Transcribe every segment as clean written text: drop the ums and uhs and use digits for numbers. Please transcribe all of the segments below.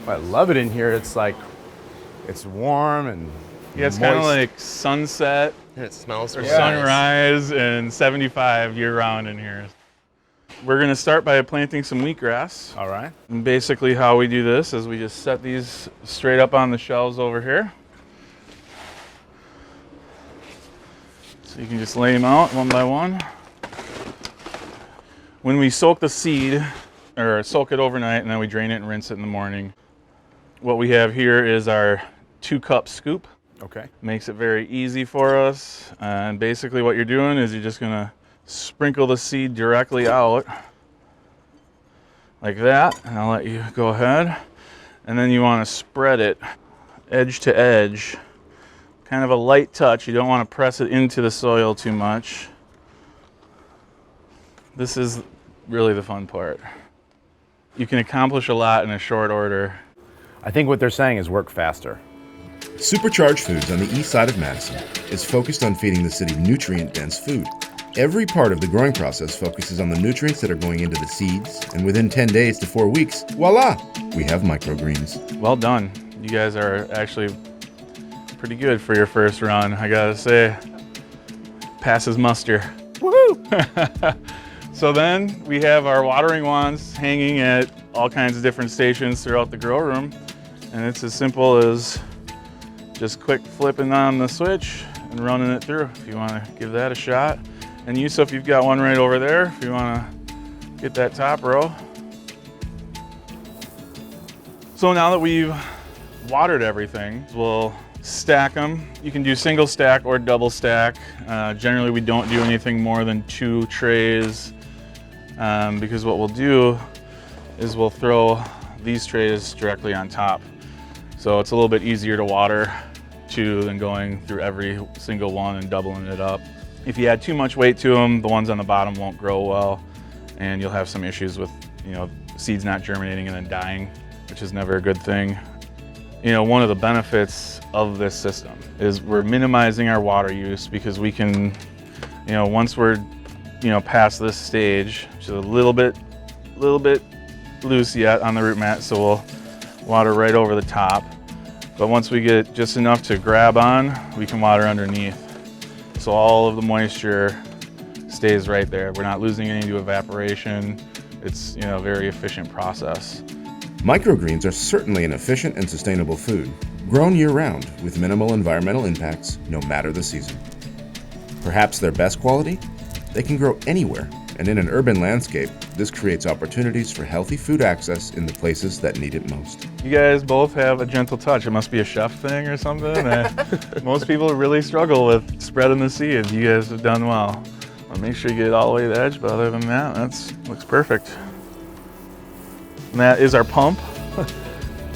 I love it in here. It's like, it's warm and Yeah, it's moist. kind of like sunset And it smells or really nice. sunrise and 75 year-round in here. We're going to start by planting some wheatgrass. All right. And basically how we do this is we just set these straight up on the shelves over here. So you can just lay them out one by one. When we soak the seed, or soak it overnight, and then we drain it and rinse it in the morning, what we have here is our 2-cup scoop. Okay. Makes it very easy for us. And basically what you're doing is you're just gonna sprinkle the seed directly out like that. And I'll let you go ahead. And then you wanna spread it edge to edge. Kind of a light touch. You don't wanna press it into the soil too much. This is really the fun part. You can accomplish a lot in a short order. I think what they're saying is work faster. SuperCharge Foods on the east side of Madison is focused on feeding the city nutrient-dense food. Every part of the growing process focuses on the nutrients that are going into the seeds, and within 10 days to 4 weeks, voila, we have microgreens. Well done. You guys are actually pretty good for your first run, I gotta say. Passes muster. Woohoo! So then we have our watering wands hanging at all kinds of different stations throughout the grow room. And it's as simple as just quick flipping on the switch and running it through if you want to give that a shot. And Yusuf, you've got one right over there if you want to get that top row. So now that we've watered everything, we'll stack them. You can do single stack or double stack. Generally, we don't do anything more than 2 trays because what we'll do is we'll throw these trays directly on top. So it's a little bit easier to water too than going through every single one and doubling it up. If you add too much weight to them, the ones on the bottom won't grow well, and you'll have some issues with, seeds not germinating and then dying, which is never a good thing. One of the benefits of this system is we're minimizing our water use because we can, once we're, past this stage, which is a little bit loose yet on the root mat, so we'll water right over the top. But once we get just enough to grab on, we can water underneath. So all of the moisture stays right there. We're not losing any to evaporation. It's a very efficient process. Microgreens are certainly an efficient and sustainable food, grown year-round with minimal environmental impacts no matter the season. Perhaps their best quality? They can grow anywhere, and in an urban landscape, this creates opportunities for healthy food access in the places that need it most. You guys both have a gentle touch. It must be a chef thing or something. Most people really struggle with spreading the seed. You guys have done well. I'll make sure you get it all the way to the edge, but other than that, looks perfect. And that is our pump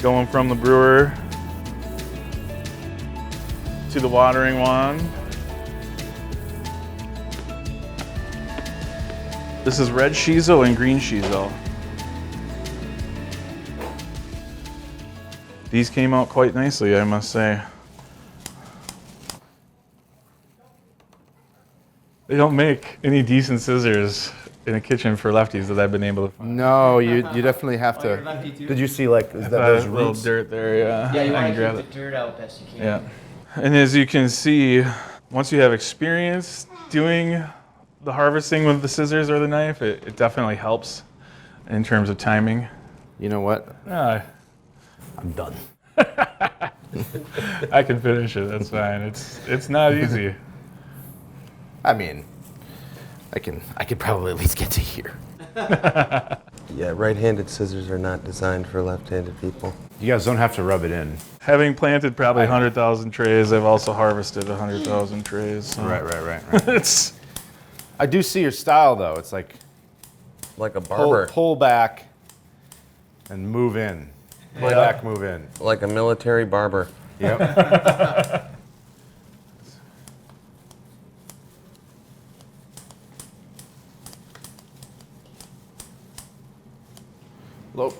going from the brewer to the watering wand. This is red shiso and green shiso. These came out quite nicely, I must say. They don't make any decent scissors in a kitchen for lefties that I've been able to find. No, you definitely have to. Did you see is that those A little roots? dirt there, yeah. Yeah, you I want can to grab keep the dirt out best you can. Yeah. And as you can see, once you have experience doing the harvesting with the scissors or the knife, it definitely helps in terms of timing. You know what? I'm done. I can finish it, that's fine. It's not easy. I mean, I could probably at least get to here. Yeah, right-handed scissors are not designed for left-handed people. You guys don't have to rub it in. Having planted probably 100,000 trays, I've also harvested 100,000 trays. So. Right. It's I do see your style though. It's like Like a barber. pull back and move in. Pull back, move in. Like a military barber. Yep.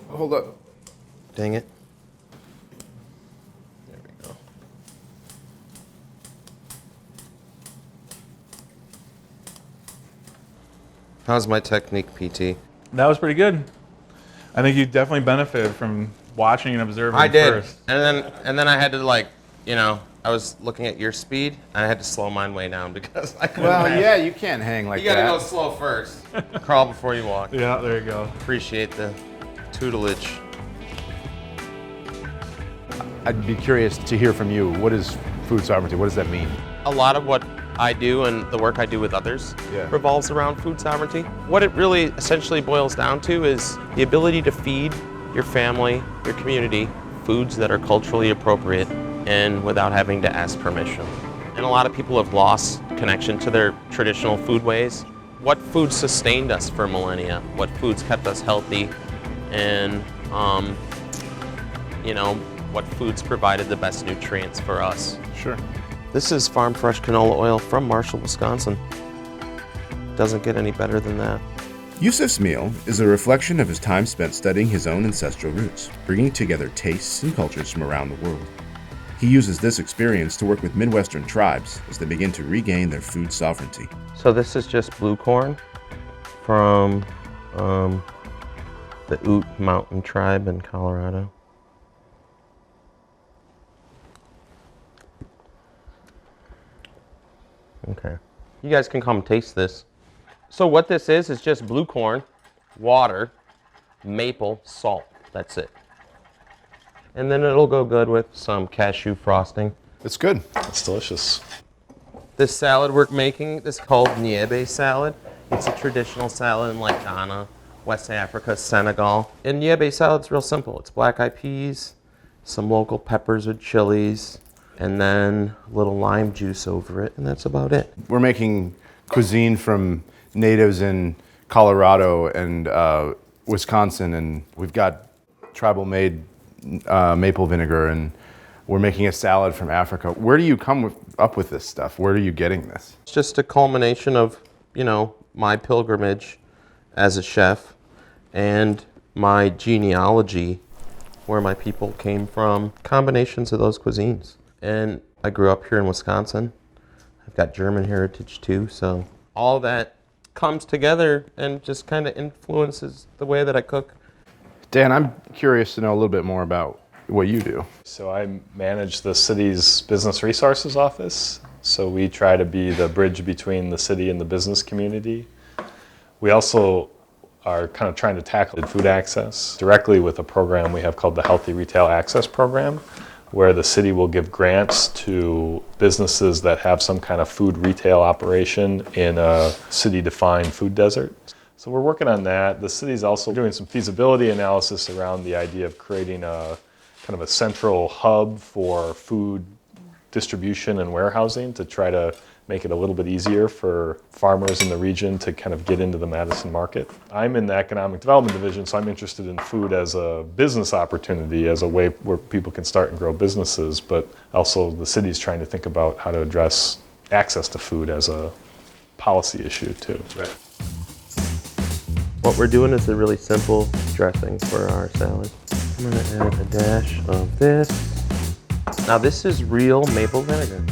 Hold up. Dang it. There we go. How's my technique, PT? That was pretty good. I think you definitely benefited from watching and observing I did. first. And then I had to, like, you know, I was looking at your speed, and I had to slow mine way down because I couldn't. Well, yeah, you can't hang like You gotta that. go slow first. Crawl before you walk. Yeah, there you go. Appreciate the tutelage. I'd be curious to hear from you. What is food sovereignty? What does that mean? A lot of what I do and the work I do with others revolves around food sovereignty. What it really essentially boils down to is the ability to feed your family, your community, foods that are culturally appropriate and without having to ask permission. And a lot of people have lost connection to their traditional food ways. What foods sustained us for millennia? What foods kept us healthy? And, you know, what foods provided the best nutrients for us? Sure. This is farm fresh canola oil from Marshall, Wisconsin. Doesn't get any better than that. Yusuf's meal is a reflection of his time spent studying his own ancestral roots, bringing together tastes and cultures from around the world. He uses this experience to work with Midwestern tribes as they begin to regain their food sovereignty. So this is just blue corn from the Ute Mountain tribe in Colorado. Okay. You guys can come taste this. So what this is just blue corn, water, maple, salt. That's it. And then it'll go good with some cashew frosting. It's good. It's delicious. This salad we're making is called niebe salad. It's a traditional salad in like Ghana, West Africa, Senegal. And niebe salad's real simple. It's black eyed peas, some local peppers or chilies, and then a little lime juice over it, and that's about it. We're making cuisine from natives in Colorado and Wisconsin, and we've got tribal-made maple vinegar, and we're making a salad from Africa. Where do you come up with this stuff? Where are you getting this? It's just a culmination of, you know, my pilgrimage as a chef and my genealogy, where my people came from, combinations of those cuisines. And I grew up here in Wisconsin. I've got German heritage too, so all that comes together and just kind of influences the way that I cook. Dan, I'm curious to know a little bit more about what you do. So I manage the city's business resources office. So we try to be the bridge between the city and the business community. We also are kind of trying to tackle food access directly with a program we have called the Healthy Retail Access Program, where the city will give grants to businesses that have some kind of food retail operation in a city-defined food desert. So we're working on that. The city's also doing some feasibility analysis around the idea of creating a kind of a central hub for food distribution and warehousing to try to make it a little bit easier for farmers in the region to kind of get into the Madison market. I'm in the economic development division, so I'm interested in food as a business opportunity, as a way where people can start and grow businesses, but also the city's trying to think about how to address access to food as a policy issue too. Right. What we're doing is a really simple dressing for our salad. I'm gonna add a dash of this. Now this is real maple vinegar.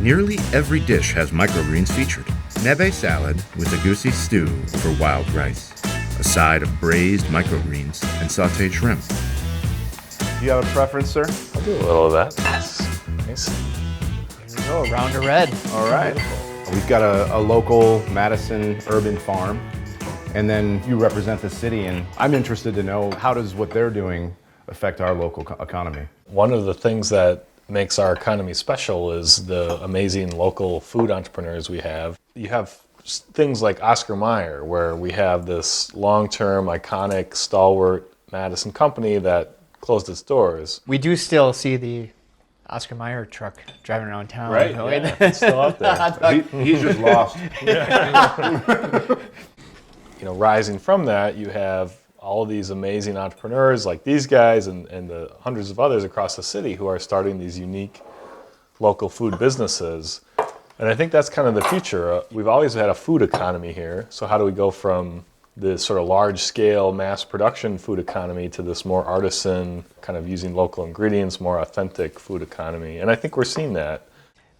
Nearly every dish has microgreens featured. Nebe salad with a goosey stew over wild rice, a side of braised microgreens and sautéed shrimp. Do you have a preference, sir? I'll do a little of that. That's nice. There we go, a round of red. All right. We've got a local Madison urban farm, and then you represent the city, and I'm interested to know, how does what they're doing affect our local economy? One of the things that makes our economy special is the amazing local food entrepreneurs we have. You have things like Oscar Mayer, where we have this long-term, iconic, stalwart Madison company that closed its doors. We do still see the Oscar Mayer truck driving around town. Right, yeah, it's still out there. He's just lost. You know, rising from that, you have all of these amazing entrepreneurs like these guys and the hundreds of others across the city who are starting these unique local food businesses. And I think that's kind of the future. We've always had a food economy here. So how do we go from this sort of large-scale mass production food economy to this more artisan, kind of using local ingredients, more authentic food economy? And I think we're seeing that.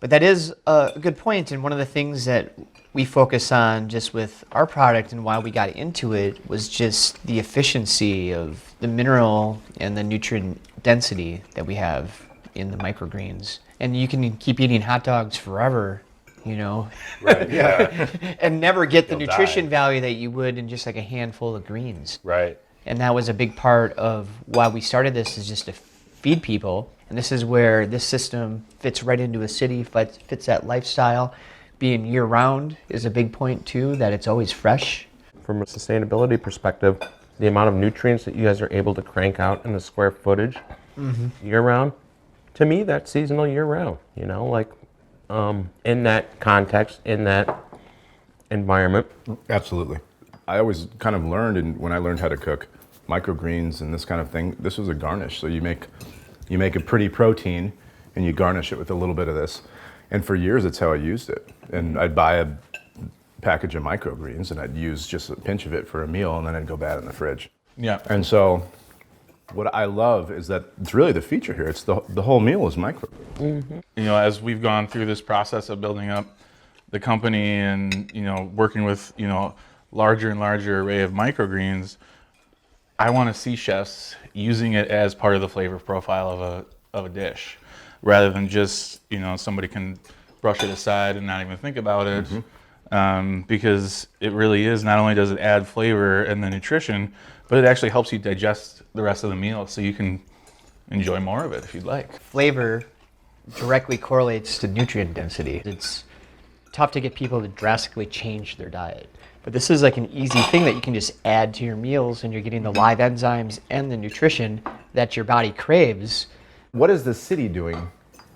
But that is a good point, and one of the things that we focus on just with our product and why we got into it was just the efficiency of the mineral and the nutrient density that we have in the microgreens. And you can keep eating hot dogs forever, you know, Right. Yeah. and never get the You'll nutrition die. value that you would in just like a handful of greens. Right. And that was a big part of why we started this, is just to feed people. And this is where this system fits right into a city, fits that lifestyle. Being year-round is a big point too, that it's always fresh. From a sustainability perspective, the amount of nutrients that you guys are able to crank out in the square footage year-round, to me, that's seasonal year-round. You know, like in that context, in that environment. Absolutely. I always kind of learned, and when I learned how to cook microgreens and this kind of thing, this was a garnish. So you make a pretty protein and you garnish it with a little bit of this. And for years, it's how I used it. And I'd buy a package of microgreens and I'd use just a pinch of it for a meal, and then I'd go bad in the fridge. Yeah. And so what I love is that it's really the feature here. It's the whole meal is micro. You know, as we've gone through this process of building up the company and, you know, working with, you know, larger and larger array of microgreens, I want to see chefs using it as part of the flavor profile of a dish, rather than just, you know, somebody can brush it aside and not even think about it. Because it really is, not only does it add flavor and the nutrition, but it actually helps you digest the rest of the meal so you can enjoy more of it if you'd like. Flavor directly correlates to nutrient density. It's tough to get people to drastically change their diet. But this is like an easy thing that you can just add to your meals, and you're getting the live enzymes and the nutrition that your body craves. What is the city doing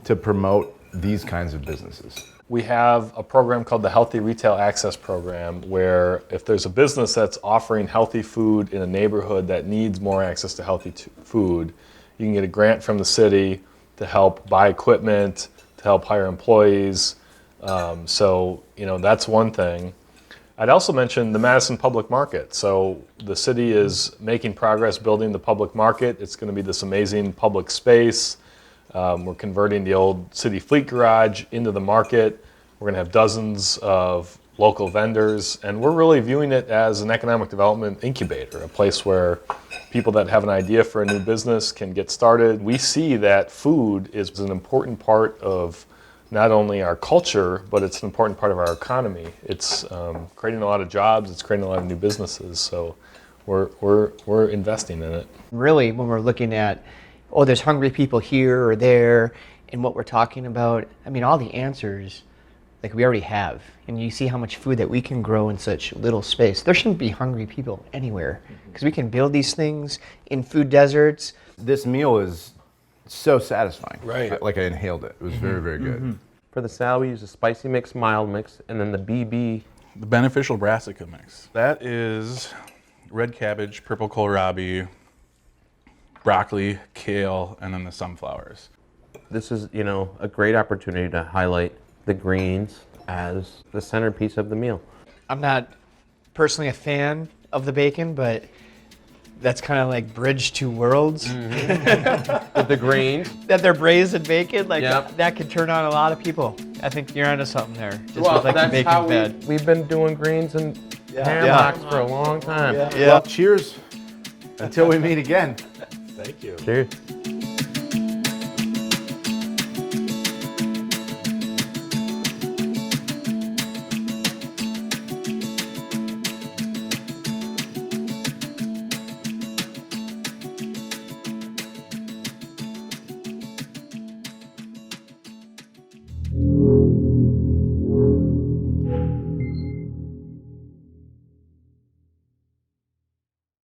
to promote these kinds of businesses? We have a program called the Healthy Retail Access Program, where if there's a business that's offering healthy food in a neighborhood that needs more access to healthy food, you can get a grant from the city to help buy equipment, to help hire employees. So, you know, that's one thing. I'd also mention the Madison Public Market. So the city is making progress building the public market. It's going to be this amazing public space. We're converting the old city fleet garage into the market. We're going to have dozens of local vendors, and we're really viewing it as an economic development incubator, a place where people that have an idea for a new business can get started. We see that food is an important part of not only our culture, but it's an important part of our economy. It's creating a lot of jobs, it's creating a lot of new businesses, so we're investing in it. Really, when we're looking at, oh, there's hungry people here or there, and what we're talking about, I mean, all the answers, like, we already have. And you see how much food that we can grow in such little space. There shouldn't be hungry people anywhere, because we can build these things in food deserts. This meal is so satisfying. Right. Like I inhaled it. It was very, very good. For the salad, we use a spicy mix, mild mix, and then the BB. The beneficial brassica mix. That is red cabbage, purple kohlrabi, broccoli, kale, and then the sunflowers. This is, you know, a great opportunity to highlight the greens as the centerpiece of the meal. I'm not personally a fan of the bacon, but that's kind of like bridge two worlds. With the greens. That they're braised in bacon, like Yep. that could turn on a lot of people. I think you're onto something there. Just Well, with like the that's bacon how bed. we've been doing greens and hammocks for a long time. Yeah. Well, cheers until we meet again. Thank you. Cheers.